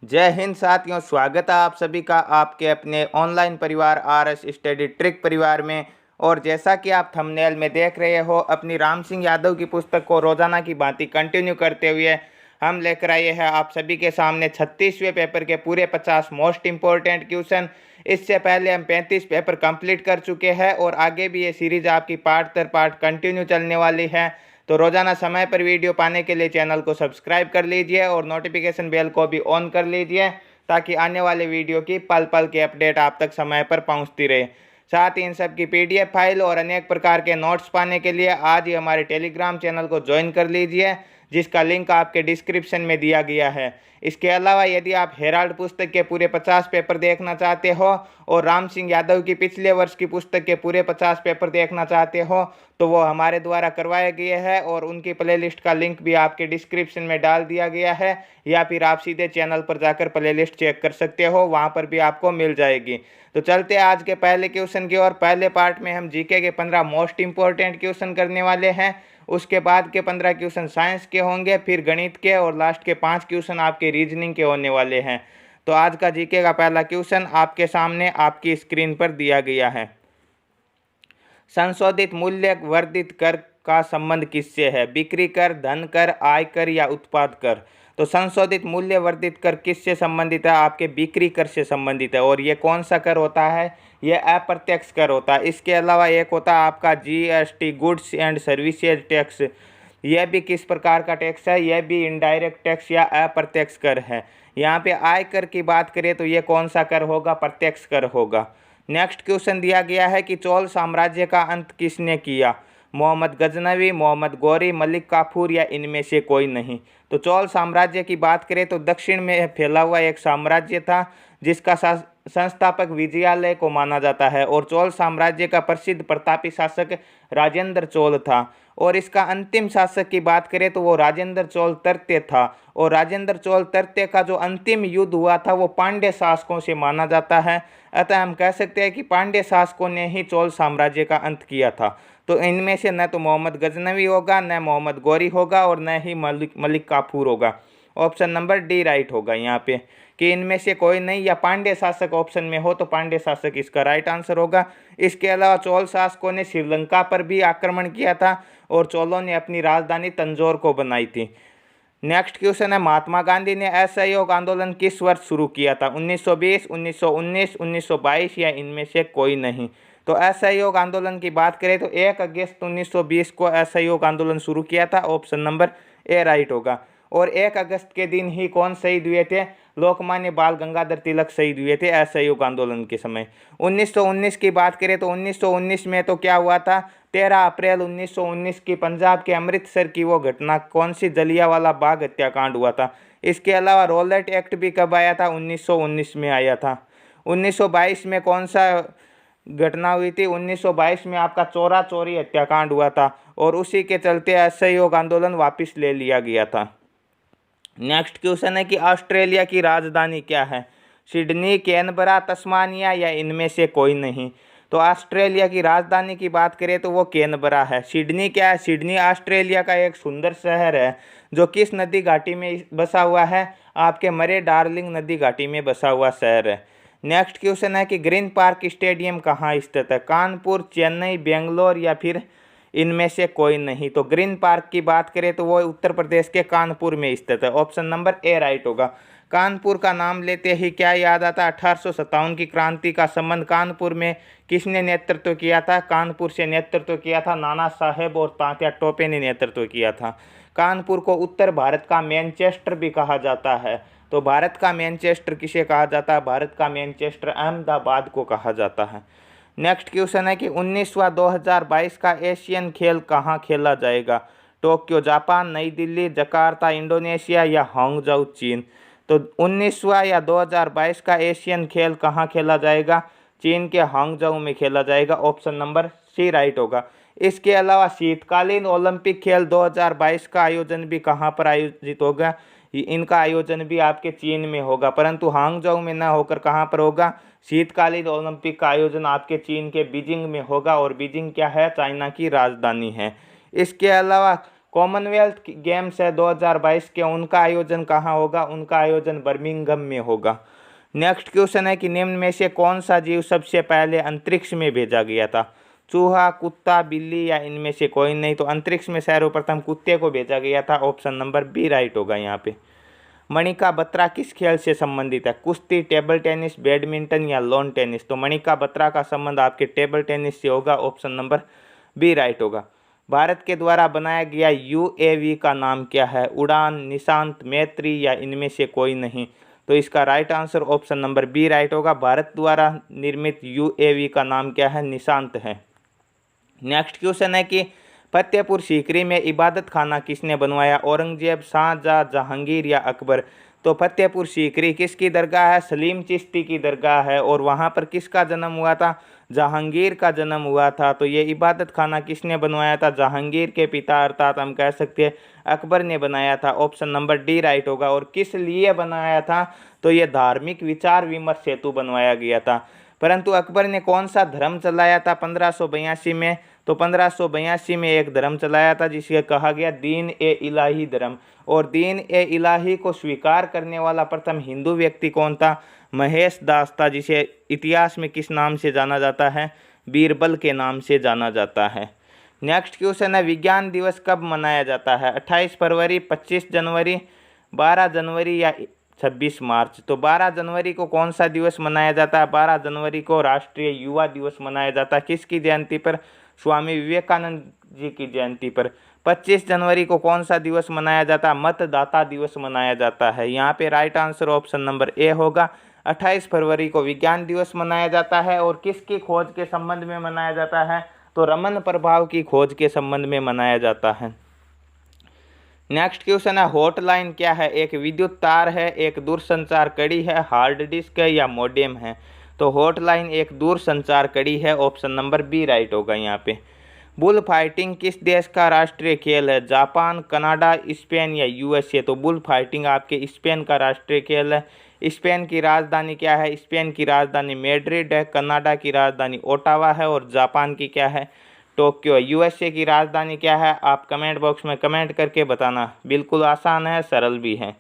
जय हिंद साथियों, स्वागत है आप सभी का आपके अपने ऑनलाइन परिवार आरएस स्टडी ट्रिक परिवार में। और जैसा कि आप थंबनेल में देख रहे हो, अपनी राम सिंह यादव की पुस्तक को रोजाना की भांति कंटिन्यू करते हुए हम लेकर आए हैं आप सभी के सामने 36वें पेपर के पूरे 50 मोस्ट इंपॉर्टेंट क्वेश्चन। इससे पहले हम 35 पेपर कंप्लीट कर चुके हैं और आगे भी ये सीरीज आपकी पार्ट दर पार्ट कंटिन्यू चलने वाली है। तो रोजाना समय पर वीडियो पाने के लिए चैनल को सब्सक्राइब कर लीजिए और नोटिफिकेशन बेल को भी ऑन कर लीजिए, ताकि आने वाले वीडियो की पल पल की अपडेट आप तक समय पर पहुंचती रहे। साथ ही इन सब की पीडीएफ फाइल और अनेक प्रकार के नोट्स पाने के लिए आज ही हमारे टेलीग्राम चैनल को ज्वाइन कर लीजिए, जिसका लिंक आपके डिस्क्रिप्शन में दिया गया है। इसके अलावा यदि आप हेराल्ड पुस्तक के पूरे 50 पेपर देखना चाहते हो और राम सिंह यादव की पिछले वर्ष की पुस्तक के पूरे 50 पेपर देखना चाहते हो, तो वो हमारे द्वारा करवाए गए हैं और उनकी प्लेलिस्ट का लिंक भी आपके डिस्क्रिप्शन में डाल दिया गया है, या फिर आप सीधे चैनल पर जाकर प्लेलिस्ट चेक कर सकते हो, वहाँ पर भी आपको मिल जाएगी। तो चलते हैं आज के पहले क्वेश्चन की ओर। पहले पार्ट में हम जीके के 15 मोस्ट इंपॉर्टेंट क्वेश्चन करने वाले हैं। उसके बाद के 15 क्वेश्चन साइंस के होंगे, फिर गणित के, और लास्ट के 5 क्वेश्चन आपके रीजनिंग के होने वाले हैं। तो आज का जीके का पहला क्वेश्चन आपके सामने आपकी स्क्रीन पर दिया गया है। संशोधित मूल्य वर्धित कर का संबंध किससे है? बिक्री कर, धन कर, आय कर या उत्पाद कर? तो संशोधित मूल्य वर्धित कर किससे संबंधित है? आपके बिक्री कर से संबंधित है। और ये कौन सा कर होता है? ये अप्रत्यक्ष कर होता है। इसके अलावा एक होता है आपका GST, goods and services tax. यह भी किस प्रकार का टैक्स है? यह भी इनडायरेक्ट टैक्स या अप्रत्यक्ष कर है। यहाँ पे आय कर की बात करें तो ये कौन सा कर होगा? प्रत्यक्ष कर होगा। नेक्स्ट क्वेश्चन दिया गया है कि चोल साम्राज्य का अंत किसने किया? मोहम्मद गजनवी, मोहम्मद गौरी, मलिक काफूर या इनमें से कोई नहीं? तो चोल साम्राज्य की बात करें तो दक्षिण में फैला हुआ एक साम्राज्य था, जिसका संस्थापक विजयालय को माना जाता है। और चोल साम्राज्य का प्रसिद्ध प्रतापी शासक राजेंद्र चोल था। और इसका अंतिम शासक की बात करें तो वो राजेंद्र चोल तृतीय था। और राजेंद्र चोल तृतीय का जो अंतिम युद्ध हुआ था वो पांड्य शासकों से माना जाता है। अतः हम कह सकते हैं कि पांड्य शासकों ने ही चोल साम्राज्य का अंत किया था। तो इनमें से न तो मोहम्मद गजनवी होगा, न मोहम्मद गौरी होगा, और न ही मलिक काफूर होगा। ऑप्शन नंबर डी राइट होगा यहाँ पे, कि इनमें से कोई नहीं, या पांड्य शासक ऑप्शन में हो तो पांड्य शासक इसका राइट आंसर होगा। इसके अलावा चोल शासकों ने श्रीलंका पर भी आक्रमण किया था और चोलों ने अपनी राजधानी तंजौर को बनाई थी। नेक्स्ट क्वेश्चन है, महात्मा गांधी ने असहयोग आंदोलन किस वर्ष शुरू किया था? 1920, 1919, 1922 या इनमें से कोई नहीं? तो असहयोग आंदोलन की बात करें तो 1 अगस्त 1920 को असहयोग आंदोलन शुरू किया था। ऑप्शन नंबर ए राइट होगा। और 1 अगस्त के दिन ही कौन शहीद हुए थे? लोकमान्य बाल गंगाधर तिलक शहीद हुए थे असहयोग आंदोलन के समय। 1919 की बात करें तो 1919 में तो क्या हुआ था? 13 अप्रैल 1919 की पंजाब के अमृतसर की वो घटना कौन सी? जलियांवाला बाग हत्याकांड हुआ था। इसके अलावा रॉलेट एक्ट भी कब आया था? 1919 में आया था। 1922 में कौन सा घटना हुई थी? 1922 में आपका चौरा चौरी हत्याकांड हुआ था, और उसी के चलते असहयोग आंदोलन वापस ले लिया गया था। नेक्स्ट क्वेश्चन है कि ऑस्ट्रेलिया की राजधानी क्या है? सिडनी, कैनबरा, तस्मानिया या इनमें से कोई नहीं? तो ऑस्ट्रेलिया की राजधानी की बात करें तो वो कैनबरा है। सिडनी क्या है? सिडनी ऑस्ट्रेलिया का एक सुंदर शहर है, जो किस नदी घाटी में बसा हुआ है? आपके मरे डार्लिंग नदी घाटी में बसा हुआ शहर है। नेक्स्ट क्वेश्चन है कि ग्रीन पार्क स्टेडियम कहाँ स्थित है? कानपुर, चेन्नई, बेंगलोर या फिर इनमें से कोई नहीं? तो ग्रीन पार्क की बात करें तो वो उत्तर प्रदेश के कानपुर में स्थित है। ऑप्शन नंबर ए राइट होगा। कानपुर का नाम लेते ही क्या याद आता? 1857 की क्रांति का संबंध कानपुर में किसने नेतृत्व किया था? कानपुर से नेतृत्व किया था नाना साहेब और तात्या टोपे ने नेतृत्व किया था। कानपुर को उत्तर भारत का मैनचेस्टर भी कहा जाता है। तो भारत का मैनचेस्टर किसे कहा जाता है? भारत का मैनचेस्टर अहमदाबाद को कहा जाता है। नेक्स्ट क्वेश्चन है कि 19वां 2022 का एशियन खेल कहाँ खेला जाएगा? टोक्यो जापान, नई दिल्ली, जकार्ता इंडोनेशिया या हांगझाऊ चीन? तो 19वां या 2022 का एशियन खेल कहाँ खेला जाएगा? चीन के हांगझाऊ में खेला जाएगा। ऑप्शन नंबर सी राइट होगा। इसके अलावा शीतकालीन ओलंपिक खेल 2022 का आयोजन भी कहाँ पर आयोजित होगा? इनका आयोजन भी आपके चीन में होगा, परंतु हांगझाऊ में ना होकर कहाँ पर होगा? शीतकालीन ओलंपिक का आयोजन आपके चीन के बीजिंग में होगा, और बीजिंग क्या है? चाइना की राजधानी है। इसके अलावा कॉमनवेल्थ गेम्स है 2022 के, उनका आयोजन कहाँ होगा? उनका आयोजन बर्मिंघम में होगा। नेक्स्ट क्वेश्चन है कि निम्न में से कौन सा जीव सबसे पहले अंतरिक्ष में भेजा गया था? चूहा, कुत्ता, बिल्ली या इनमें से कोई नहीं? तो अंतरिक्ष में सर्वप्रथम कुत्ते को भेजा गया था। ऑप्शन नंबर बी राइट होगा यहाँ पे। मणिका बत्रा किस खेल से संबंधित है? कुश्ती, टेबल टेनिस, बैडमिंटन या लॉन टेनिस? तो मणिका बत्रा का संबंध आपके टेबल टेनिस से होगा। ऑप्शन नंबर बी राइट होगा। भारत के द्वारा बनाया गया यूएवी का नाम क्या है? उड़ान, निशांत, मैत्री या इनमें से कोई नहीं? तो इसका right answer option number B right होगा। भारत द्वारा निर्मित यूएवी का नाम क्या है? निशांत है। नेक्स्ट क्वेश्चन है कि फतेहपुर सीकरी में इबादत खाना किसने बनवाया? औरंगजेब, शाहजहाँ, जहांगीर या अकबर? तो फतेहपुर सीकरी किसकी दरगाह है? सलीम चिश्ती की दरगाह है। और वहाँ पर किसका जन्म हुआ था? जहांगीर का जन्म हुआ था। तो ये इबादत खाना किसने बनवाया था? जहांगीर के पिता अर्थात हम कह सकते हैं अकबर ने बनाया था। ऑप्शन नंबर डी राइट होगा। और किस लिए बनाया था? तो ये धार्मिक विचार विमर्श हेतु बनवाया गया था। परंतु अकबर ने कौन सा धर्म चलाया था 1582 में? तो 1582 में एक धर्म चलाया था जिसे कहा गया दीन ए इलाही धर्म। और दीन ए इलाही को स्वीकार करने वाला प्रथम हिंदू व्यक्ति कौन था? महेश दास था, जिसे इतिहास में किस नाम से जाना जाता है? बीरबल के नाम से जाना जाता है। नेक्स्ट क्वेश्चन है विज्ञान दिवस कब मनाया जाता है? 28 फरवरी, 25 जनवरी, 12 जनवरी या 26 मार्च? तो 12 जनवरी को कौन सा दिवस मनाया जाता है? 12 जनवरी को राष्ट्रीय युवा दिवस मनाया जाता है। किसकी जयंती पर? स्वामी विवेकानंद जी की जयंती पर। 25 जनवरी को कौन सा दिवस मनाया जाता है? मतदाता दिवस मनाया जाता है। यहाँ पे right answer option number A होगा। 28 फरवरी को विज्ञान दिवस मनाया जाता है। और किसकी खोज के संबंध में मनाया जाता है? तो रमन प्रभाव की खोज के संबंध में मनाया जाता है। नेक्स्ट क्वेश्चन है हॉटलाइन क्या है? एक विद्युत तार है, एक दूरसंचार कड़ी है, हार्ड डिस्क है या मॉडेम है? तो हॉटलाइन एक दूरसंचार कड़ी है। ऑप्शन नंबर बी राइट होगा यहाँ पे। बुल फाइटिंग किस देश का राष्ट्रीय खेल है? जापान, कनाडा, स्पेन या यूएसए? तो बुल फाइटिंग आपके स्पेन का राष्ट्रीय खेल है। स्पेन की राजधानी क्या है? स्पेन की राजधानी मैड्रिड है। कनाडा की राजधानी ओटावा है। और जापान की क्या है? टोक्यो। यूएसए की राजधानी क्या है? आप कमेंट बॉक्स में कमेंट करके बताना। बिल्कुल आसान है, सरल भी है।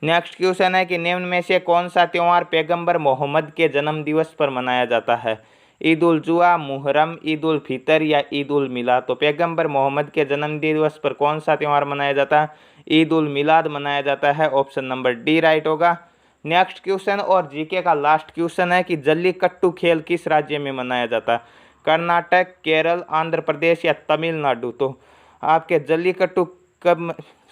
नेक्स्ट क्वेश्चन है कि निम्न में से कौन सा त्यौहार पैगंबर मोहम्मद के जन्म दिवस पर मनाया जाता है? ईद उल जुहा, मुहर्रम, ईद उल फितर या ईद उल मिलाद? तो पैगंबर मोहम्मद के जन्म दिवस पर कौन सा त्यौहार मनाया जाता है? ईद उल मिलाद मनाया जाता है। ऑप्शन नंबर डी राइट होगा। नेक्स्ट क्वेश्चन और जीके का लास्ट क्वेश्चन है कि जल्लीकट्टू खेल किस राज्य में मनाया जाता है? कर्नाटक, केरल, आंध्र प्रदेश या तमिलनाडु? तो आपके जल्लीकट्टू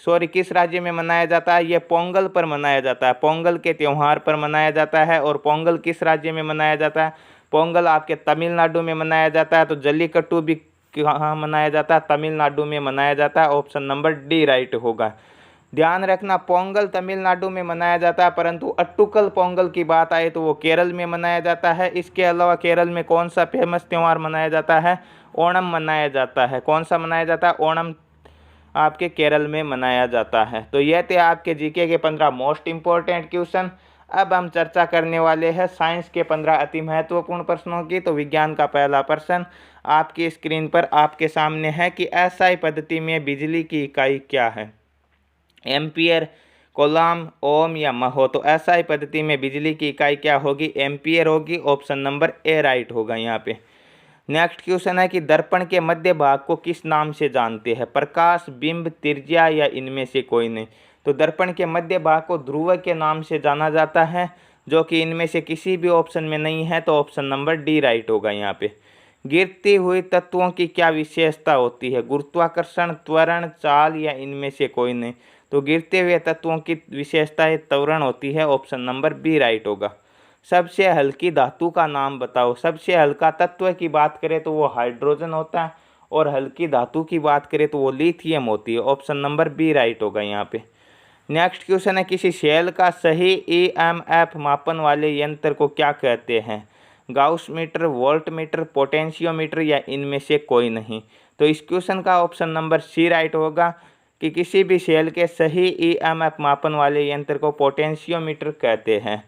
किस राज्य में मनाया जाता है? ये पोंगल पर मनाया जाता है। पोंगल के त्यौहार पर मनाया जाता है। और पोंगल किस राज्य में मनाया जाता है? पोंगल आपके तमिलनाडु में मनाया जाता है। तो जल्लीकट्टू भी कहाँ मनाया जाता है? तमिलनाडु में मनाया जाता है। ऑप्शन नंबर डी राइट होगा। ध्यान रखना पोंगल तमिलनाडु में मनाया जाता है, परंतु अट्टुकल पोंगल की बात आए तो वो केरल में मनाया जाता है। इसके अलावा केरल में कौन सा फेमस त्यौहार मनाया जाता है? ओणम मनाया जाता है। कौन सा मनाया जाता है? ओणम आपके केरल में मनाया जाता है। तो ये थे आपके जीके के 15 मोस्ट इंपॉर्टेंट क्वेश्चन। अब हम चर्चा करने वाले हैं साइंस के 15 अति महत्वपूर्ण प्रश्नों की। तो विज्ञान का पहला प्रश्न आपकी स्क्रीन पर आपके सामने है कि एसआई पद्धति में बिजली की इकाई क्या है? एम्पियर, कोलॉम, ओम या महो? तो एसआई पद्धति में बिजली की इकाई क्या होगी? एम्पियर होगी। ऑप्शन नंबर ए राइट होगा यहाँ पे। नेक्स्ट क्वेश्चन है कि दर्पण के मध्य भाग को किस नाम से जानते हैं? प्रकाश, बिंब, त्रिज्या या इनमें से कोई नहीं? तो दर्पण के मध्य भाग को ध्रुव के नाम से जाना जाता है, जो कि इनमें से किसी भी ऑप्शन में नहीं है। तो ऑप्शन नंबर डी राइट होगा यहाँ पे। गिरती हुई तत्वों की क्या विशेषता होती है? गुरुत्वाकर्षण, त्वरण, चाल या इनमें से कोई नहीं? तो गिरते हुए तत्वों की विशेषता त्वरण होती है। ऑप्शन नंबर बी राइट होगा। सबसे हल्की धातु का नाम बताओ। सबसे हल्का तत्व की बात करें तो वो हाइड्रोजन होता है। और हल्की धातु की बात करें तो वो लिथियम होती है। ऑप्शन नंबर बी राइट होगा यहाँ पे। नेक्स्ट क्वेश्चन है किसी सेल का सही ईएमएफ मापन वाले यंत्र को क्या कहते हैं? Gaussmeter, voltmeter, potentiometer या इनमें से कोई नहीं? तो इस क्वेश्चन का ऑप्शन नंबर सी राइट होगा कि किसी भी सेल के सही ईएमएफ मापन वाले यंत्र को पोटेंशियोमीटर कहते हैं।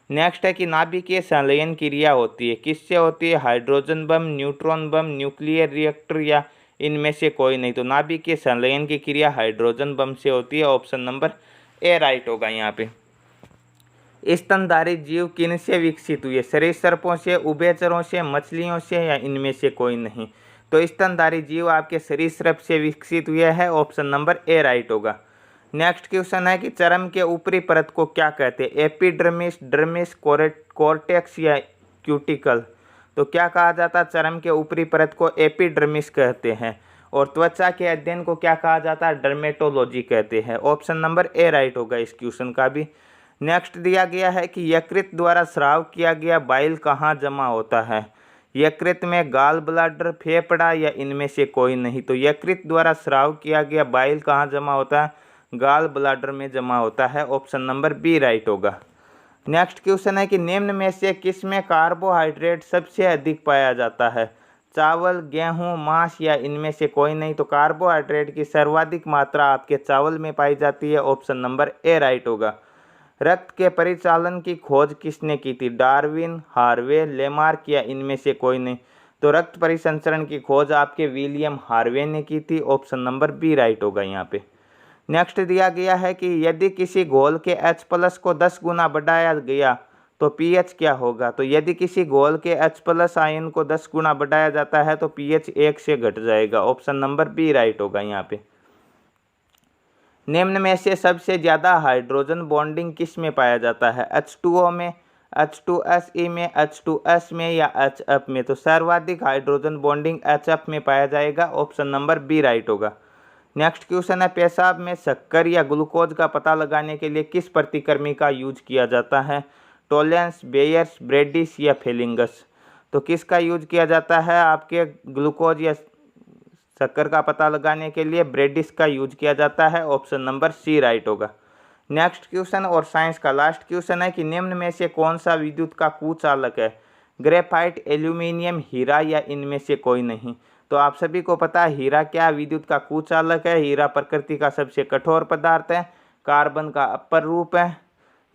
नेक्स्ट है कि नाभिकीय संलयन क्रिया होती है किससे होती है? हाइड्रोजन बम, न्यूट्रॉन बम, न्यूक्लियर रिएक्टर या इनमें से कोई नहीं। तो नाभिकीय संलयन की क्रिया हाइड्रोजन बम से होती है। ऑप्शन नंबर ए राइट होगा यहाँ पे। स्तनधारी जीव किन से विकसित हुए? सरीसृपों से, उभयचरों से, मछलियों से या इनमें से कोई नहीं? तो स्तनधारी जीव आपके सरीसृप से विकसित हुए हैं। ऑप्शन नंबर ए राइट होगा। नेक्स्ट क्वेश्चन है कि चर्म के ऊपरी परत को क्या कहते हैं? एपिडर्मिस, डर्मिस, कोर्टेक्स या क्यूटिकल? तो क्या कहा जाता है? चर्म के ऊपरी परत को एपिडर्मिस कहते हैं। और त्वचा के अध्ययन को क्या कहा जाता है? डर्मेटोलॉजी कहते हैं। ऑप्शन नंबर ए राइट होगा इस क्वेश्चन का भी। नेक्स्ट दिया गया है कि यकृत द्वारा स्राव किया गया बाइल कहाँ जमा होता है? यकृत में, गाल ब्लाडर, फेफड़ा या इनमें से कोई नहीं? तो यकृत द्वारा स्राव किया गया बाइल कहाँ जमा होता है? गाल ब्लाडर में जमा होता है। ऑप्शन नंबर बी राइट होगा। नेक्स्ट क्वेश्चन है कि निम्न में से किस में कार्बोहाइड्रेट सबसे अधिक पाया जाता है? चावल, गेहूं, मांस या इनमें से कोई नहीं? तो कार्बोहाइड्रेट की सर्वाधिक मात्रा आपके चावल में पाई जाती है। ऑप्शन नंबर ए राइट होगा। रक्त के परिचालन की खोज किसने की थी? डार्विन, हार्वे, लेमार्क या इनमें से कोई नहीं? तो रक्त परिसंचरण की खोज आपके विलियम हार्वे ने की थी। ऑप्शन नंबर बी राइट होगा यहाँ पे। नेक्स्ट दिया गया है कि यदि किसी घोल के H+ को 10 गुना बढ़ाया गया तो pH क्या होगा? तो यदि किसी घोल के H+ आयन को 10 गुना बढ़ाया जाता है तो pH 1 से घट जाएगा। ऑप्शन नंबर बी राइट होगा यहाँ पे। निम्न में से सबसे ज़्यादा हाइड्रोजन बॉन्डिंग किस में पाया जाता है? H2O में, H2SE में, H2S में या HF में? तो सर्वाधिक हाइड्रोजन बॉन्डिंग HF में पाया जाएगा। ऑप्शन नंबर बी राइट होगा। नेक्स्ट क्वेश्चन है पेशाब में शक्कर या ग्लूकोज का पता लगाने के लिए किस प्रतिक्रमी का यूज किया जाता है? टोलेंस, बेयर्स, ब्रेडिस या फेलिंगस? तो किसका यूज किया जाता है आपके ग्लूकोज या शक्कर का पता लगाने के लिए? ब्रेडिस का यूज किया जाता है। ऑप्शन नंबर सी राइट होगा। नेक्स्ट क्वेश्चन और साइंस का लास्ट क्वेश्चन है कि निम्न में से कौन सा विद्युत का कुचालक है? ग्रेफाइट, एल्यूमिनियम, हीरा या इनमें से कोई नहीं? तो आप सभी को पता है हीरा क्या विद्युत का कुचालक है। हीरा प्रकृति का सबसे कठोर पदार्थ है, कार्बन का अपर रूप है।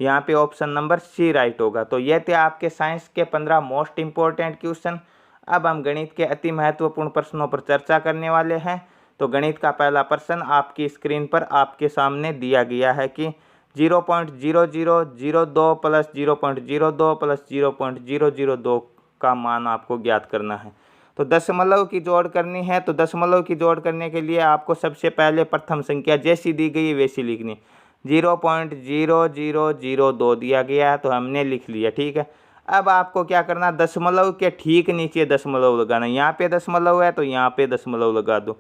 यहाँ पे ऑप्शन नंबर सी राइट होगा। तो ये थे आपके साइंस के 15 मोस्ट इंपॉर्टेंट क्वेश्चन। अब हम गणित के अति महत्वपूर्ण प्रश्नों पर चर्चा करने वाले हैं। तो गणित का पहला प्रश्न आपकी स्क्रीन पर आपके सामने दिया गया है कि 0.0002 प्लस 0.02 प्लस 0.002 का मान आपको ज्ञात करना है। तो दशमलव की जोड़ करनी है। तो दशमलव की जोड़ करने के लिए आपको सबसे पहले प्रथम संख्या जैसी दी गई है वैसी लिखनी। 0.0002 दिया गया है तो हमने लिख लिया, ठीक है। अब आपको क्या करना, दशमलव के ठीक नीचे दशमलव लगाना। यहाँ पे दशमलव है तो यहाँ पे दशमलव लगा दो।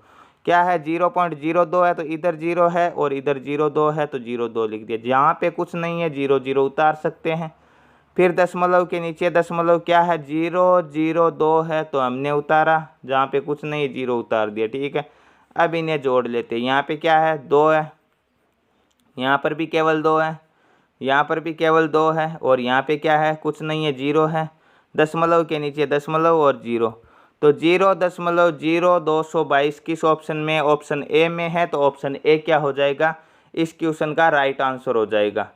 क्या है 0.02 है तो इधर 0 है और इधर 0.2 है तो 0.2 लिख दिया। जहाँ पे कुछ नहीं है 0.0 उतार सकते हैं। फिर दशमलव के नीचे दशमलव क्या है 0.02 है तो हमने उतारा, जहाँ पे कुछ नहीं 0 उतार दिया, ठीक है। अब इन्हें जोड़ लेते हैं। यहाँ पे क्या है 2 है, यहाँ पर भी केवल 2 है, यहाँ पर भी केवल 2 है और यहाँ पे क्या है कुछ नहीं है 0 है। दशमलव के नीचे दशमलव और 0, तो 0.0222 किस ऑप्शन में? ऑप्शन ए में है। तो ऑप्शन ए क्या हो जाएगा? इस क्वेश्चन का राइट आंसर हो जाएगा।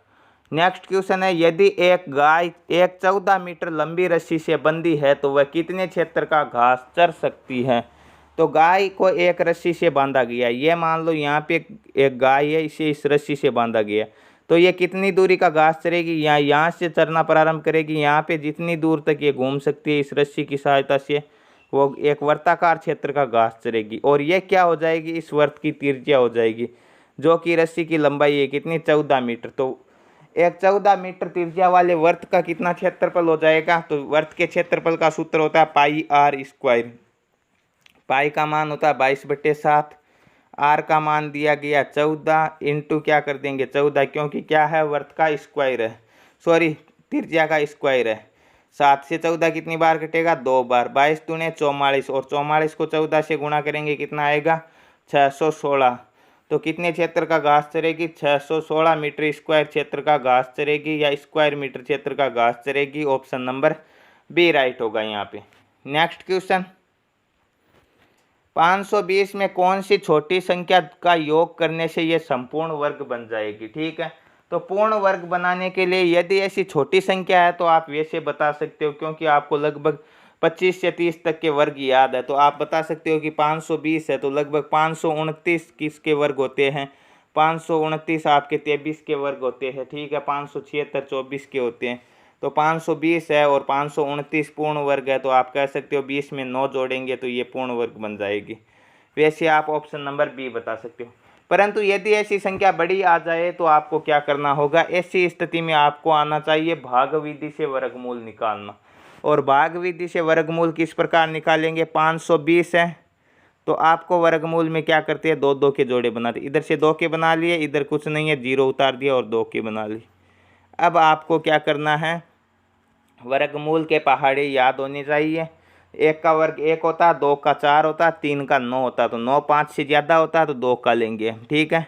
नेक्स्ट क्वेश्चन है यदि एक गाय एक 14 मीटर लंबी रस्सी से बंधी है तो वह कितने क्षेत्र का घास चर सकती है? तो गाय को एक रस्सी से बांधा गया, ये मान लो यहाँ पे एक गाय है, इसे इस रस्सी से बांधा गया, तो ये कितनी दूरी का घास चरेगी? यहाँ से चरना प्रारंभ करेगी। यहाँ पे जितनी दूर तक ये घूम सकती है इस रस्सी की सहायता से वो एक वर्ताकार क्षेत्र का घास चरेगी। और ये क्या हो जाएगी? इस वर्त की त्रिज्या हो जाएगी, जो कि रस्सी की लंबाई है कितनी? 14 मीटर। तो एक 14 मीटर त्रिज्या वाले वर्त का कितना क्षेत्रफल हो जाएगा? तो वर्त के क्षेत्रफल का सूत्र होता है πr²। पाई का मान होता है 22/7, आर का मान दिया गया 14 इंटू क्या कर देंगे 14, क्योंकि क्या है वर्त का स्क्वायर है, सॉरी त्रिज्या का स्क्वायर है। 7 से 14 कितनी बार कटेगा? 2 बार। 22 दूने 44 और 44 को 14 से गुणा करेंगे कितना आएगा? 616। तो कितने क्षेत्र का घास चरेगी? 616 मीटर स्क्वायर क्षेत्र का घास चरेगी या स्क्वायर मीटर क्षेत्र का घास चरेगी। ऑप्शन नंबर बी राइट होगा यहाँ पे। नेक्स्ट क्वेश्चन 520 में कौन सी छोटी संख्या का योग करने से ये संपूर्ण वर्ग बन जाएगी? ठीक है, तो पूर्ण वर्ग बनाने के लिए यदि ऐसी छोटी संख्या है तो आप वैसे बता सकते हो, क्योंकि आपको लगभग 25 से 30 तक के वर्ग याद है, तो आप बता सकते हो कि 520 है तो लगभग 529 किसके वर्ग होते हैं, 529 आपके 23 के वर्ग होते हैं, ठीक है। 576 24 के होते हैं, तो 520 है और 529 पूर्ण वर्ग है, तो आप कह सकते हो 20 में 9 जोड़ेंगे तो ये पूर्ण वर्ग बन जाएगी। वैसे आप ऑप्शन नंबर बी बता सकते हो। परंतु यदि ऐसी संख्या बड़ी आ जाए तो आपको क्या करना होगा, ऐसी स्थिति में आपको आना चाहिए भाग विधि से वर्गमूल निकालना। और भाग विधि से वर्गमूल किस प्रकार निकालेंगे, 520 है तो आपको वर्गमूल में क्या करते हैं, दो दो के जोड़े बनाते, इधर से 2 के बना लिए, इधर कुछ नहीं है 0 उतार दिया और 2 के बना ली। अब आपको क्या करना है, वर्गमूल के पहाड़े याद होने चाहिए। 1 का वर्ग 1 होता, 2 का 4 होता, 3 का 9 होता, तो 9 5 से ज़्यादा होता तो 2 का लेंगे, ठीक है।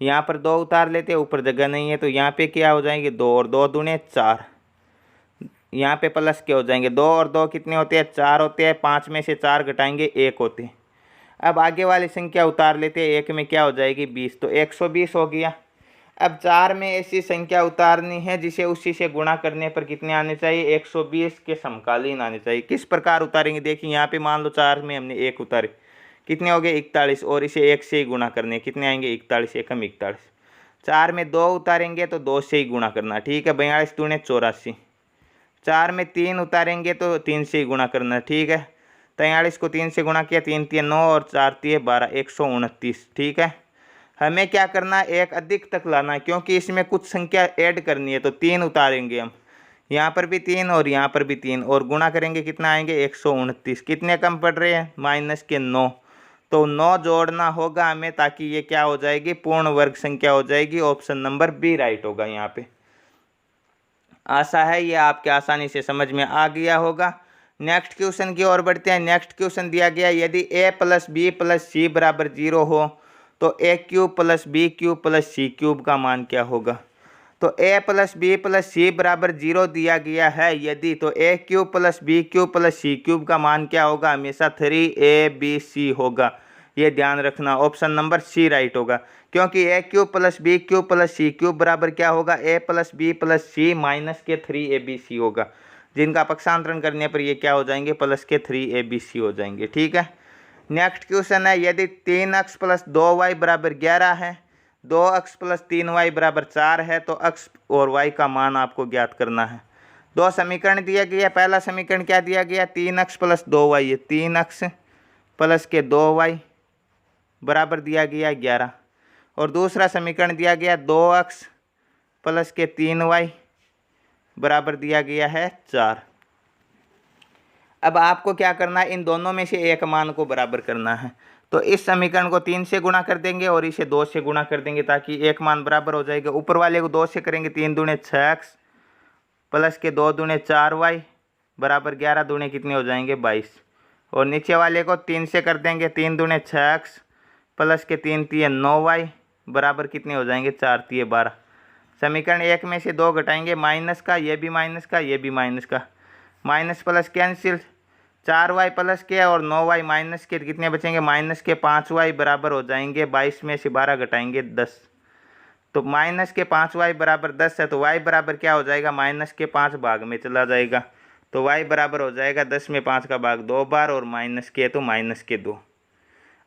यहाँ पर 2 उतार लेते, ऊपर जगह नहीं है तो यहाँ पे क्या हो जाएंगे, 2 और 2 दूने 4, यहाँ पे प्लस के हो जाएंगे, 2 और 2 कितने होते हैं, 4 होते हैं, 5 में से 4 घटाएंगे 1 होते हैं। अब आगे वाली संख्या उतार लेते हैं, 1 में क्या हो जाएगी 20, तो 120 हो गया। अब 4 में ऐसी संख्या उतारनी है जिसे उसी से गुणा करने पर कितने आने चाहिए, 120 के समकालीन आने चाहिए। किस प्रकार उतारेंगे, देखिए यहाँ पे मान लो 4 में हमने 1 उतारे, कितने हो गए 41, और इसे 1 से ही गुणा करने, कितने आएंगे 41, 1 हम 41। 4 में 2 उतारेंगे तो 2 से ही गुणा करना, ठीक है, 42 दूने 84। 4 में 3 उतारेंगे तो 3 से ही गुणा करना, ठीक है, 43 को 3 से गुणा किया, 3 3 9 और 4 3 12, 129, ठीक है। हमें क्या करना है, एक अधिक तक लाना है, क्योंकि इसमें कुछ संख्या ऐड करनी है, तो 3 उतारेंगे हम, यहाँ पर भी 3 और यहाँ पर भी 3, और गुणा करेंगे कितना आएंगे 129। कितने कम पड़ रहे हैं, -9, तो 9 जोड़ना होगा हमें, ताकि ये क्या हो जाएगी, पूर्ण वर्ग संख्या हो जाएगी। ऑप्शन नंबर बी राइट होगा यहाँ पे। आशा है ये आपके आसानी से समझ में आ गया होगा। नेक्स्ट क्वेश्चन की ओर बढ़ते हैं। नेक्स्ट क्वेश्चन दिया गया, यदि a + b + c बराबर 0 हो तो a³ + b³ + c³ का मान क्या होगा। तो a + b + c बराबर 0 दिया गया है यदि, तो a³ + b³ + c³ का मान क्या होगा, हमेशा 3abc होगा, ये ध्यान रखना। ऑप्शन नंबर सी राइट होगा, क्योंकि a³ + b³ + c³ बराबर क्या होगा, a + b + c माइनस के 3abc होगा, जिनका पक्षांतरण करने पर ये क्या हो जाएंगे, प्लस के 3abc हो जाएंगे, ठीक है। नेक्स्ट क्वेश्चन है, यदि 3x + 2y बराबर 11 है, 2x + 3y बराबर 4 है, तो x और y का मान आपको ज्ञात करना है। दो समीकरण दिया गया, पहला समीकरण क्या दिया गया, 3x + 2y, ये 3x + के 2y बराबर दिया गया 11, और दूसरा समीकरण दिया गया 2x + के 3y बराबर दिया गया है 4। अब आपको क्या करना है, इन दोनों में से एक मान को बराबर करना है। तो इस समीकरण को 3 से गुणा कर देंगे और इसे 2 से गुणा कर देंगे, ताकि एक मान बराबर हो जाएगा। ऊपर वाले को 2 से करेंगे, 3 दूने 6x + के 2 दूने 4y बराबर 11 दूने कितने हो जाएंगे 22, और नीचे वाले को 3 से कर देंगे, 3 दूने 6x + के 3 3 9y बराबर कितने हो जाएंगे 4 3 12। समीकरण 1 में से 2 घटाएंगे, माइनस का, ये भी माइनस का, ये भी माइनस का, माइनस प्लस कैंसिल, 4y + के और 9y माइनस के कितने बचेंगे, माइनस के 5y बराबर हो जाएंगे, 22 में से 12 घटाएंगे 10, तो माइनस के 5y बराबर 10 है, तो y बराबर क्या हो जाएगा, -5 भाग में चला जाएगा, तो y बराबर हो जाएगा 10 में 5 का भाग 2 बार, और माइनस के तो -2।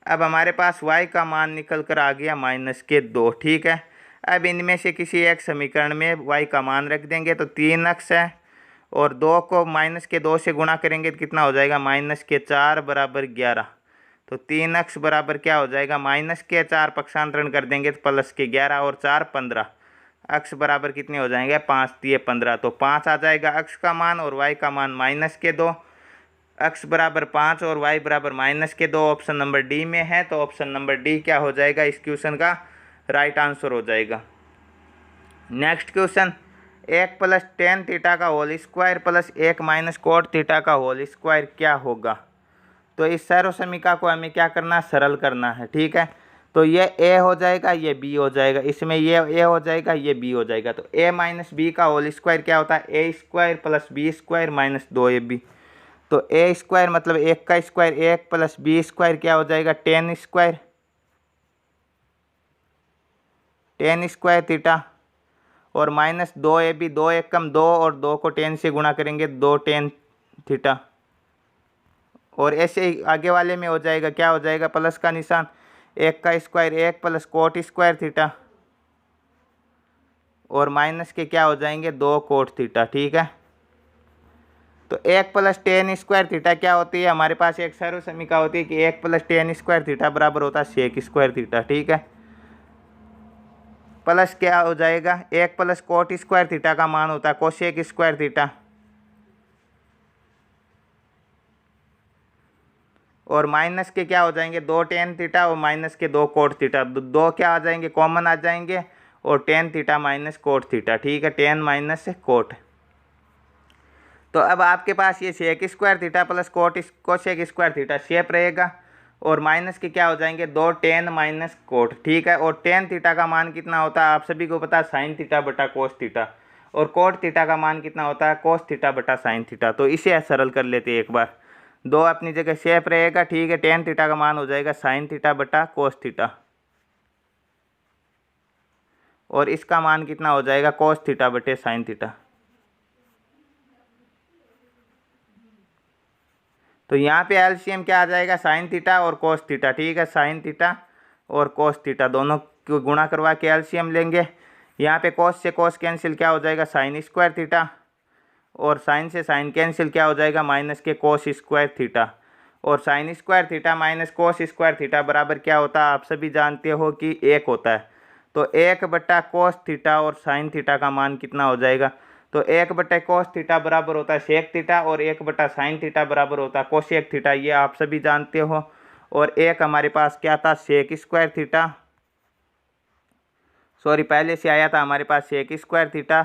अब हमारे पास y का मान निकल कर आ गया -2, ठीक है। अब इनमें से किसी एक समीकरण में y का मान रख देंगे, तो 3x है, और 2 को -2 से गुणा करेंगे तो कितना हो जाएगा, -4 बराबर 11, तो 3x बराबर क्या हो जाएगा, -4 पक्षांतरण कर देंगे तो +11 और 4 15, x बराबर कितने हो जाएंगे 5 3 15, तो 5 आ जाएगा x का मान, और y का मान -2, x बराबर 5 और y बराबर -2 ऑप्शन नंबर डी में है, तो ऑप्शन नंबर डी क्या हो जाएगा, इस क्वेश्चन का राइट आंसर हो जाएगा। नेक्स्ट क्वेश्चन, 1 + tan थीटा का होल स्क्वायर + 1 - cot थीटा का होल स्क्वायर क्या होगा। तो इस सर्व समीकरण को हमें क्या करना है, सरल करना है, ठीक है। तो ये a हो जाएगा, ये b हो जाएगा, इसमें ये a हो जाएगा, ये b हो जाएगा, तो a - b का होल स्क्वायर क्या होता है, a² + b² - 2ab, तो a² मतलब 1 का स्क्वायर, 1 + b² क्या हो जाएगा, tan² थीटा, और -2ab, 2 1 कम 2, और 2 को tan से गुणा करेंगे 2 tan थीटा, और ऐसे ही आगे वाले में हो जाएगा, क्या हो जाएगा, प्लस का निशान, 1 का square 1 plus coat square theta और माइनस के क्या हो जाएंगे 2 कोट थीटा। ठीक है, तो 1 प्लस टेन स्क्वायर थीटा क्या होती है, हमारे पास एक सर्व समीकरण होती है कि 1 प्लस टेन स्क्वायर थीटा बराबर होता है सेक स्क्वायर थीटा। ठीक है, प्लस क्या हो जाएगा, 1 प्लस कोट स्क्वायर थीटा का मान होता है कोसेक स्क्वायर थीटा और माइनस के क्या हो जाएंगे 2 टेन थीटा और माइनस के 2 कोट थीटा, दो क्या आ जाएंगे कॉमन आ जाएंगे और tan theta minus cot theta. ठीक है, टेन माइनस कोट। तो अब आपके पास ये sec square theta plus cosec square theta shape रहेगा और माइनस के क्या हो जाएंगे 2 टेन माइनस कोट। ठीक है, और टेन थीटा का मान कितना होता है आप सभी को पता है साइन थीटा बटा कोस थीटा और कोट थीटा का मान कितना होता है कोस थीटा बटा साइन थीटा। तो इसे सरल कर लेते हैं एक बार, 2 अपनी जगह शेप रहेगा। ठीक है, टेन थीटा का मान हो जाएगा साइन थीटा बटा कोस थीटा और इसका मान कितना हो जाएगा कोस थीटा बटे साइन थीटा। तो यहाँ पे एलसीएम क्या आ जाएगा साइन थीटा और कोस थीटा। ठीक है, साइन थीटा और कोस थीटा दोनों को गुणा करवा के एलसीएम लेंगे। यहाँ पे कोस से कोस कैंसिल क्या हो जाएगा साइन स्क्वायर थीटा और साइन से साइन कैंसिल क्या हो जाएगा माइनस के कोस स्क्वायर थीटा और sine square theta minus cos square theta बराबर क्या होता है आप सभी जानते हो कि 1 होता है। तो 1 बटा कोस थीटा और साइन थीटा का मान कितना हो जाएगा, तो 1 बटा कोस थीटा बराबर होता है सेक थीटा और 1 बटा साइन थीटा बराबर होता है कोसेक थीटा, ये आप सभी जानते हो। और एक हमारे पास क्या था सेक स्क्वायर थीटा, सॉरी पहले से आया था हमारे पास सेक स्क्वायर थीटा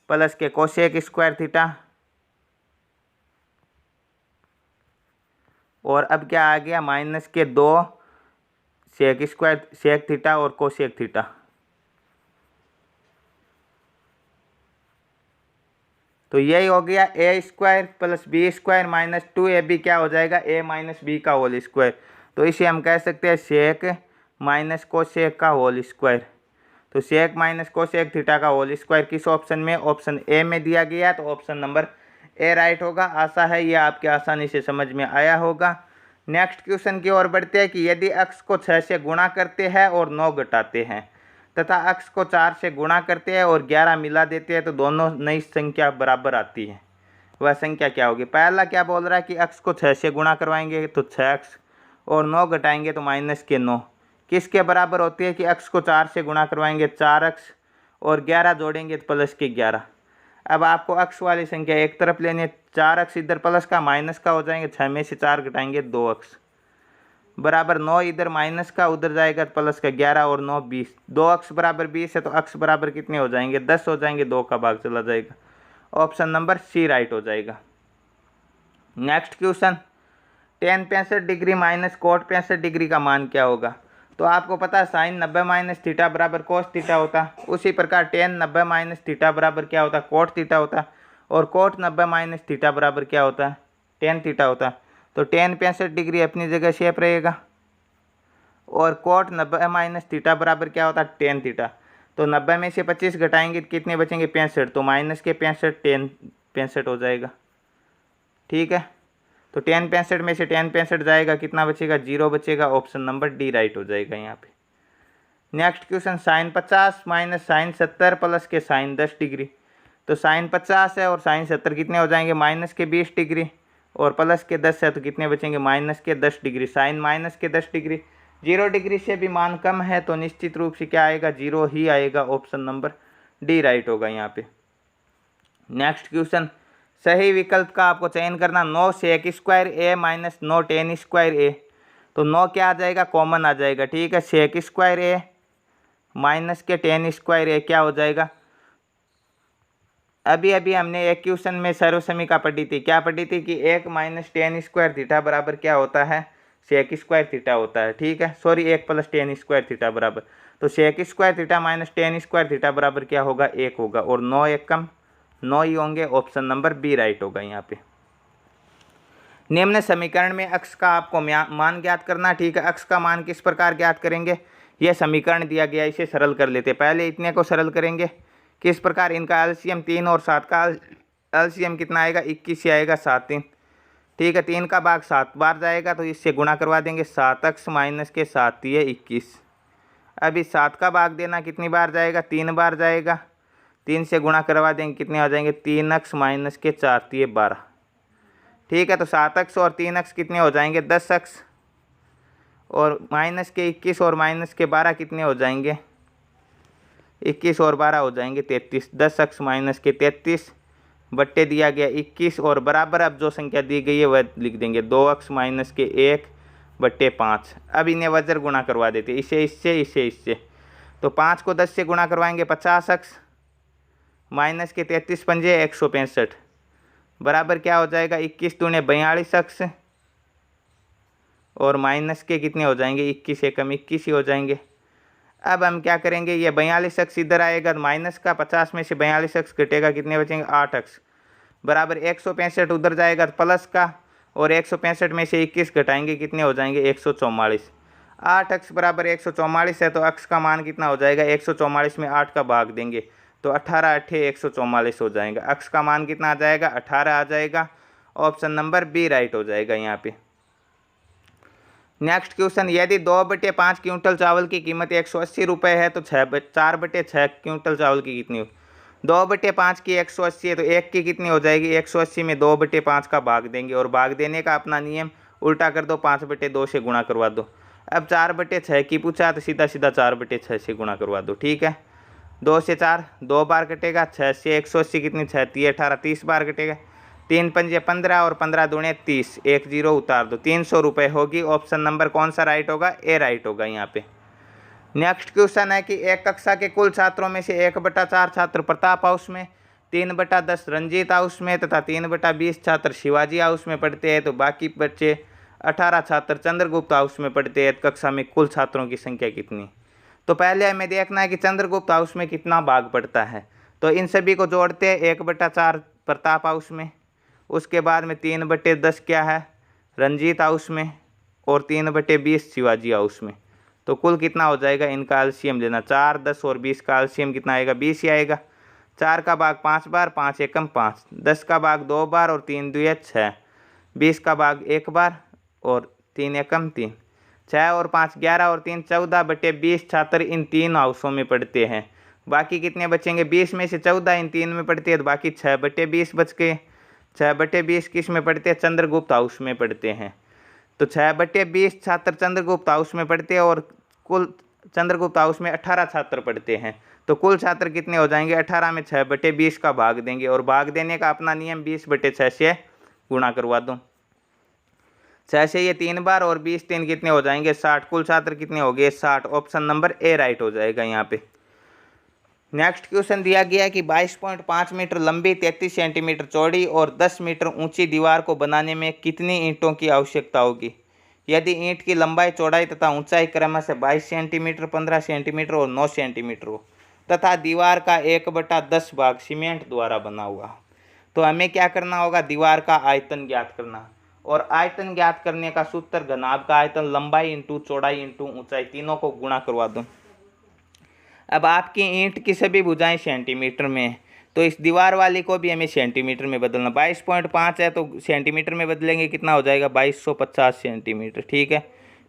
प्लस के कोसेक स्क्वायर थीटा और अब क्या आ गया माइनस के 2 सेक स्क्वायर सेक थीटा और कोसेक थीटा। तो यही हो गया A square plus B square minus 2ab क्या हो जाएगा ए माइनस बी का होल स्क्वायर। तो इसे हम कह सकते हैं सेक माइनस कोसेक का होल स्क्वायर। तो सेक माइनस कोसेक थीटा का होल स्क्वायर किस ऑप्शन में, ऑप्शन ए में दिया गया, तो ऑप्शन नंबर ए राइट होगा। आशा है ये आपके आसानी से समझ में आया होगा। नेक्स्ट क्वेश्चन की ओर बढ़ते हैं कि यदि अक्स को 6 से गुणा करते हैं और 9 घटाते हैं तथा अक्स को 4 से गुणा करते हैं और 11 मिला देते हैं तो दोनों नई संख्या बराबर आती है, वह संख्या क्या होगी। पहला क्या बोल रहा है कि अक्स को 6 से गुणा करवाएंगे तो 6x और 9 घटाएंगे तो माइनस के 9 किसके बराबर होती है कि अक्स को 4 से गुणा करवाएंगे 4x और 11 जोड़ेंगे तो प्लस के 11। अब आपको अक्स वाली संख्या एक तरफ लेनी है, 4x इधर प्लस का माइनस का हो जाएंगे, 6 में से 4 घटाएंगे 2x बराबर 9 इधर माइनस का उधर जाएगा तो प्लस का 11 और 9 20, 2x बराबर 20 है तो x बराबर कितने हो जाएंगे 10 हो जाएंगे, 2 का भाग चला जाएगा। ऑप्शन नंबर सी राइट हो जाएगा। Next question ten 65 degree minus cot 65 degree का मान क्या होगा। तो आपको पता है साइन 90 माइनस थीटा बराबर कोस थीटा होता है, उसी प्रकार टेन 90 माइनस थीटा बराबर क्या होता है कोट थीटा होता है और कोट 90 माइनस थीटा बराबर क्या होता है टेन थीटा होता है। तो टेन 65 डिग्री अपनी जगह शेप रहेगा और कोट 90 माइनस थीटा बराबर क्या होता है टेन थीटा। तो 90 में से 25 घटाएंगे तो कितने बचेंगे 65, तो माइनस के 65 टेन 65 हो जाएगा। ठीक है, तो टेन 65 में से टेन 65 जाएगा, कितना बचेगा 0 बचेगा। ऑप्शन नंबर डी राइट हो जाएगा यहाँ पे। Next question sine 50 minus sine 70 plus के साइन 10 डिग्री। तो साइन 50 है और साइन 70 कितने हो जाएंगे माइनस के 20 डिग्री और प्लस के 10 है तो कितने बचेंगे माइनस के 10 डिग्री। साइन माइनस के 10 डिग्री 0 डिग्री से भी मान कम है तो निश्चित रूप से क्या आएगा 0 ही आएगा। ऑप्शन नंबर डी राइट होगा यहाँ पे। नेक्स्ट क्वेश्चन सही विकल्प का आपको चयन करना, 9 सेक स्क्वायर ए माइनस 9 टेन स्क्वायर ए। तो 9 क्या आ जाएगा कॉमन आ जाएगा। ठीक है, सेक स्क्वायर ए माइनस के टेन स्क्वायर ए क्या हो जाएगा। अभी अभी हमने एक क्वेश्चन में सर्व समीकरण पढ़ी थी, क्या पढ़ी थी कि 1 माइनस टेन स्क्वायर थीटा बराबर क्या होता है सेक स्क्वायर थीटा होता है। ठीक है, sorry 1 plus tan square theta बराबर, तो sec square theta minus tan square theta बराबर क्या होगा 1 होगा और 9 एक कम 9 ही होंगे। ऑप्शन नंबर बी राइट होगा यहाँ पे। निम्न समीकरण में अक्स का आपको मान ज्ञात करना। ठीक है, अक्स का मान किस प्रकार ज्ञात करेंगे, यह समीकरण दिया गया, इसे सरल कर लेते। पहले इतने को सरल करेंगे किस प्रकार, इनका एलसीएम 3 और 7 का एलसीएम कितना आएगा 21 से आएगा 7 3 ठीक है, 3 का भाग 7 बार जाएगा तो इससे गुणा करवा देंगे, 7x माइनस के 7 ये 21। अब इस 7 का भाग देना कितनी बार जाएगा, 3 बार जाएगा। 3 से गुणा करवा देंगे, कितने हो जाएंगे, 3x माइनस के 4 ये 12। ठीक है, तो 7x और 3x कितने हो जाएंगे, 10x, और माइनस के 21 और माइनस के 12 कितने हो जाएंगे, 21 और 12 हो जाएंगे 33। 10x माइनस के 33 बट्टे दिया गया 21 और बराबर अब जो संख्या दी गई है वह लिख देंगे 2x माइनस के 1 बट्टे 5। अब इन्हें वजर गुणा करवा देते, इसे इससे इसे इससे। तो 5 को 10 से गुणा करवाएंगे 50x माइनस के 33 पंजे 165 बराबर क्या हो जाएगा, 21 दूने 42x और माइनस के कितने हो जाएंगे, 21 एकम 21 ही हो जाएंगे। अब हम क्या करेंगे, ये 42x इधर आएगा, माइनस का 50 में से 42x घटेगा, कितने बचेंगे 8x बराबर 165 उधर जाएगा प्लस का, और 165 में से 21 घटाएंगे, कितने हो जाएंगे 144। 8x बराबर 144 है, तो x का मान कितना हो जाएगा, 144 में 8 का भाग देंगे तो 18 अट्ठे 144 हो जाएगा। x का मान कितना आ जाएगा, 18 आ जाएगा। ऑप्शन नंबर बी राइट हो जाएगा यहाँ पे। नेक्स्ट क्वेश्चन, यदि 2/5 क्विंटल चावल की कीमत 180 रुपये है तो 4/6 क्विंटल चावल की कितनी हो। 2/5 की 180 है तो 1 की कितनी हो जाएगी, 180 में 2/5 का भाग देंगे और भाग देने का अपना नियम उल्टा कर दो, 5/2 से गुणा करवा दो। अब 4/6 की पूछा तो सीधा सीधा 4/6 से गुणा करवा दो। ठीक है, 2 से 4 2 बार कटेगा, 6 से 180 कितनी 6 3 18 30 बार कटेगा, 3 पंजे 15 और 15 दूने 30, 1 0 उतार दो, 300 रुपये होगी। ऑप्शन नंबर कौन सा राइट होगा, ए राइट होगा यहाँ पे। नेक्स्ट क्वेश्चन है कि एक कक्षा के कुल छात्रों में से 1/4 छात्र प्रताप हाउस में, 3/10 रंजीत हाउस में तथा 3/20 छात्र शिवाजी हाउस में पढ़ते हैं, तो बाकी बच्चे 18 छात्र चंद्रगुप्त हाउस में पढ़ते हैं। कक्षा में कुल छात्रों की संख्या कितनी। तो पहले हमें देखना है कि चंद्रगुप्त हाउस में कितना भाग पड़ता है, तो इन सभी को जोड़ते हैं। 1/4 प्रताप हाउस में, उसके बाद में 3/10 क्या है रंजीत हाउस में, और 3/20 शिवाजी हाउस में। तो कुल कितना हो जाएगा, इनका एलसीएम लेना, 4 10 और 20 का एलसीएम कितना आएगा, 20 ही आएगा। 4 का भाग 5 बार, 5 एकम 5, 10 का भाग 2 बार और 3 दूये 6, 20 का भाग 1 बार और 3 एकम 3, 6 और 5 11 और 3 14/20 छात्र इन 3 हाउसों में पढ़ते हैं। बाकी कितने बचेंगे, 20 में से 14 इन 3 में पढ़ते हैं, तो बाकी 6/20 बच गए। 6/20 किस में पढ़ते हैं, चंद्रगुप्त हाउस में पढ़ते हैं। तो 6/20 छात्र चंद्रगुप्त हाउस में पढ़ते हैं और कुल चंद्रगुप्त हाउस में 18 छात्र पढ़ते हैं। तो कुल छात्र कितने हो जाएंगे, 18 में 6/20 का भाग देंगे और भाग देने का अपना नियम 20/6 से गुणा करवा दो। 6 से ये 3 बार और 20 3 कितने हो जाएंगे 60। कुल छात्र कितने हो गए 60। ऑप्शन नंबर ए राइट हो जाएगा यहाँ पे। नेक्स्ट क्वेश्चन दिया गया है कि 22.5 मीटर लंबी 33 सेंटीमीटर चौड़ी और 10 मीटर ऊंची दीवार को बनाने में कितनी ईंटों की आवश्यकता होगी। यदि ईंट की लंबाई चौड़ाई तथा ऊंचाई क्रमश से 22 सेंटीमीटर 15 सेंटीमीटर और 9 सेंटीमीटर हो तथा दीवार का 1/10 भाग सीमेंट द्वारा बना हुआ, तो हमें क्या करना होगा, दीवार का आयतन ज्ञात करना। और आयतन ज्ञात करने का सूत्र घनाभ का आयतन लंबाई इंटू चौड़ाई इंटू ऊंचाई, तीनों को गुणा करवा दो। अब आपकी ईंट की सभी भुजाएं सेंटीमीटर में है, तो इस दीवार वाली को भी हमें सेंटीमीटर में बदलना। 22.5 है तो सेंटीमीटर में बदलेंगे, कितना हो जाएगा 2250 सेंटीमीटर। ठीक है,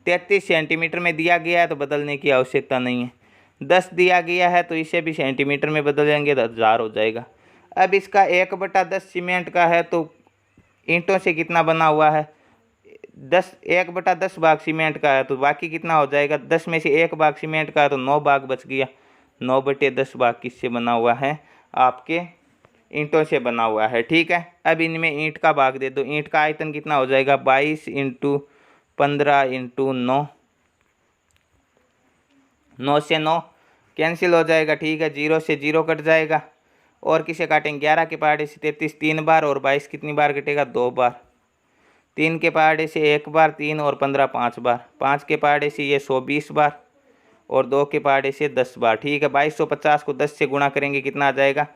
33 सेंटीमीटर में दिया गया है तो बदलने की आवश्यकता नहीं है। 10 दिया गया है तो इसे भी सेंटीमीटर में बदलेंगे तो 1000 हो जाएगा। अब इसका 1/10 सीमेंट का है तो ईंटों से कितना बना हुआ है 1/10 भाग सीमेंट का है, तो बाकी कितना हो जाएगा 10 में से 1 भाग सीमेंट का है तो 9 भाग बच गया। 9/10 भाग किससे बना हुआ है, आपके ईंटों से बना हुआ है। ठीक है, अब इनमें ईंट का भाग दे दो। ईंट का आयतन कितना हो जाएगा 22 × 15 × 9, 9 से 9 कैंसिल हो जाएगा। ठीक है, 0 से 0 कट जाएगा और किसे काटेंगे 11 के पहाड़े से 33 3 बार और 22 कितनी बार कटेगा 2 बार। 3 के पहाड़े से 1 बार, 3 और 15 5 बार, 5 के पहाड़े से ये 120 बार और 2 के पहाड़े से 10 बार। ठीक है, 2250 को 10 से गुणा करेंगे कितना आ जाएगा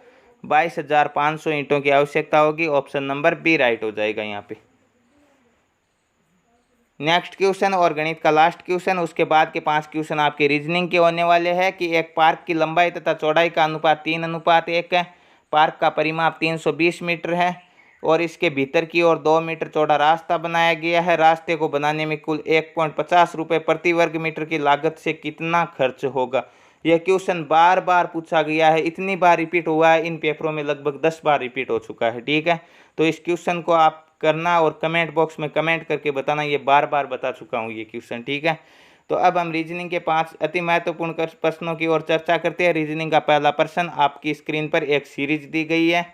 22,500 ईंटों की आवश्यकता होगी। ऑप्शन नंबर बी राइट हो जाएगा यहाँ पे। नेक्स्ट क्वेश्चन और गणित का लास्ट क्वेश्चन, उसके बाद के 5 क्वेश्चन आपके रीजनिंग के होने वाले हैं कि एक पार्क की लंबाई तथा चौड़ाई का अनुपात 3:1 है। पार्क का परिमाप 320 मीटर है। और इसके भीतर की ओर 2 मीटर चौड़ा रास्ता बनाया गया है। रास्ते को बनाने में कुल 1.50 रुपये प्रति वर्ग मीटर की लागत से कितना खर्च होगा। यह क्वेश्चन बार बार पूछा गया है, इतनी बार रिपीट हुआ है इन पेपरों में, लगभग 10 बार रिपीट हो चुका है। ठीक है, तो इस क्वेश्चन को आप करना और कमेंट बॉक्स में कमेंट करके बताना, ये बार बार बता चुका हूँ ये क्वेश्चन। ठीक है, तो अब हम रीजनिंग के 5 अति महत्वपूर्ण प्रश्नों की ओर चर्चा करते हैं। रीजनिंग का पहला प्रश्न आपकी स्क्रीन पर एक सीरीज दी गई है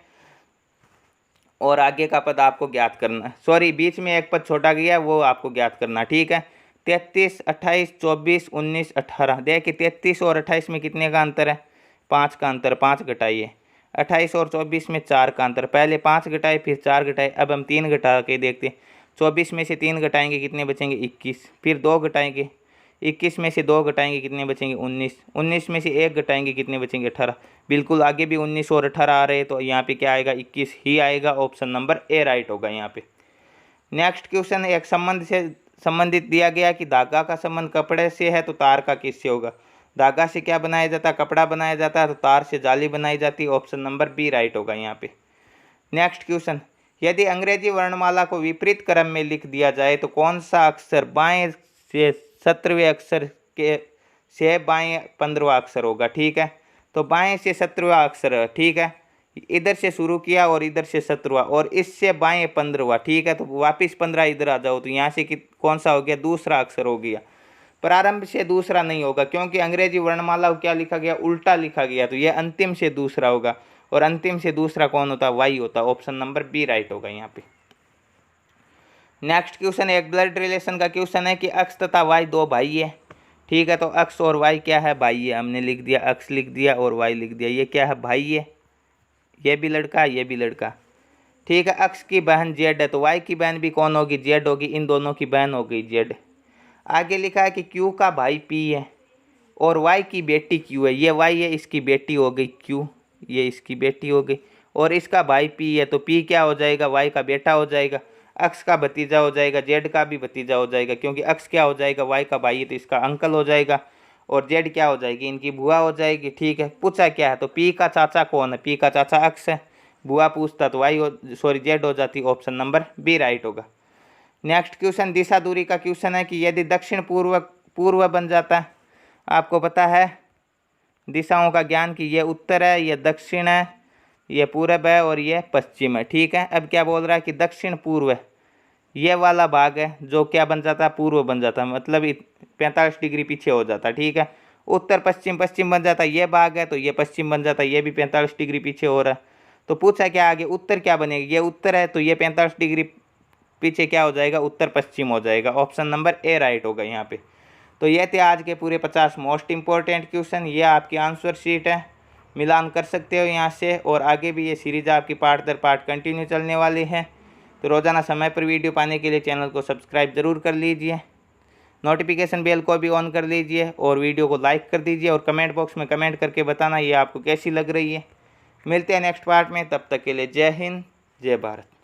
और आगे का पद आपको ज्ञात करना, सॉरी बीच में एक पद छोटा गया है वो आपको ज्ञात करना। ठीक है, 33, 28, 24, 19, 18। देखिए 33 और 28 में कितने का अंतर है, 5 का अंतर, 5 घटाइए। 28 और 24 में 4 का अंतर, पहले 5 घटाए फिर 4 घटाए, अब हम 3 घटा के देखते हैं। 24 में से 3 घटाएंगे कितने बचेंगे, 21, फिर 2 घटाएंगे, 21 में से 2 घटाएंगे कितने बचेंगे, 19, 19 में से 1 घटाएंगे कितने बचेंगे, 18। बिल्कुल आगे भी 19 और 18 आ रहे हैं, तो यहाँ पे क्या आएगा, 21 ही आएगा। ऑप्शन नंबर ए राइट होगा यहाँ पे। नेक्स्ट क्वेश्चन, एक संबंध से संबंधित दिया गया कि धागा का संबंध कपड़े से है तो तार का किससे होगा। धागा से क्या बनाया जाता है, कपड़ा बनाया जाता है, तो तार से जाली बनाई जाती है। ऑप्शन नंबर बी राइट होगा यहाँ पे। नेक्स्ट क्वेश्चन, यदि अंग्रेजी वर्णमाला को विपरीत क्रम में लिख दिया जाए तो कौन सा अक्षर बाएं से 17वें अक्षर के से बाएं 15वां अक्षर होगा। ठीक है, तो बाएं से 17वां अक्षर, ठीक है, इधर से शुरू किया और इधर से 17वां और इससे बाएं 15वां। ठीक है, तो वापिस 15 इधर आ जाओ, तो यहाँ से कौन सा हो गया, दूसरा अक्षर हो गया। प्रारंभ से दूसरा नहीं होगा क्योंकि अंग्रेजी वर्णमाला को क्या लिखा गया, उल्टा लिखा गया, तो यह अंतिम से दूसरा होगा और अंतिम से दूसरा कौन होता है, वाई होता है। ऑप्शन नंबर बी राइट होगा यहाँ पे। नेक्स्ट क्वेश्चन एक ब्लड रिलेशन का क्वेश्चन है कि अक्स तथा वाई दो भाई है। ठीक है, तो अक्स और वाई क्या है, भाई है। हमने लिख दिया, अक्स लिख दिया और वाई लिख दिया, ये क्या है, भाई है। ये भी लड़का, ये भी लड़का। ठीक है, अक्स की बहन जेड है तो वाई की बहन भी कौन होगी, जेड होगी। इन दोनों की बहन हो गई जेड। आगे लिखा है कि क्यू का भाई पी है और वाई की बेटी क्यू है। ये वाई है, इसकी बेटी हो गई क्यू, ये इसकी बेटी हो गई और इसका भाई पी है, तो पी क्या हो जाएगा, वाई का बेटा हो जाएगा। अक्स का भतीजा हो जाएगा, जेड का भी भतीजा हो जाएगा क्योंकि अक्स क्या हो जाएगा, वाई का भाई है तो इसका अंकल हो जाएगा और जेड क्या हो जाएगी, इनकी बुआ हो जाएगी। ठीक है, पूछा क्या है, तो पी का चाचा कौन है, पी का चाचा अक्स है। बुआ पूछता तो वाई सॉरी जेड हो जाती। ऑप्शन नंबर बी राइट होगा। नेक्स्ट क्वेश्चन दिशा दूरी का क्वेश्चन है कि यदि दक्षिण पूर्व बन जाता है, आपको पता है दिशाओं का ज्ञान कि ये उत्तर है, ये दक्षिण है, ये पूरब है और ये पश्चिम है। ठीक है, अब क्या बोल रहा है कि दक्षिण पूर्व है, ये वाला भाग है जो क्या बन जाता है, पूर्व बन जाता है, मतलब 45 डिग्री पीछे हो जाता है। ठीक है, उत्तर पश्चिम पश्चिम बन जाता है, ये भाग है तो ये पश्चिम बन जाता है, ये भी 45 डिग्री पीछे हो रहा है। तो पूछा क्या आगे, उत्तर क्या बनेगा, ये उत्तर है तो ये 45 डिग्री पीछे क्या हो जाएगा, उत्तर पश्चिम हो जाएगा। ऑप्शन नंबर ए राइट होगा यहाँ पे। तो ये थे आज के पूरे 50 मोस्ट इंपॉर्टेंट क्वेश्चन। ये आपकी आंसर शीट है, मिलान कर सकते हो यहाँ से, और आगे भी ये सीरीज आपकी पार्ट दर पार्ट कंटिन्यू चलने वाली है। तो रोज़ाना समय पर वीडियो पाने के लिए चैनल को सब्सक्राइब ज़रूर कर लीजिए, नोटिफिकेशन बेल को भी ऑन कर लीजिए और वीडियो को लाइक कर दीजिए और कमेंट बॉक्स में कमेंट करके बताना ये आपको कैसी लग रही है। मिलते हैं नेक्स्ट पार्ट में, तब तक के लिए जय हिंद जय भारत।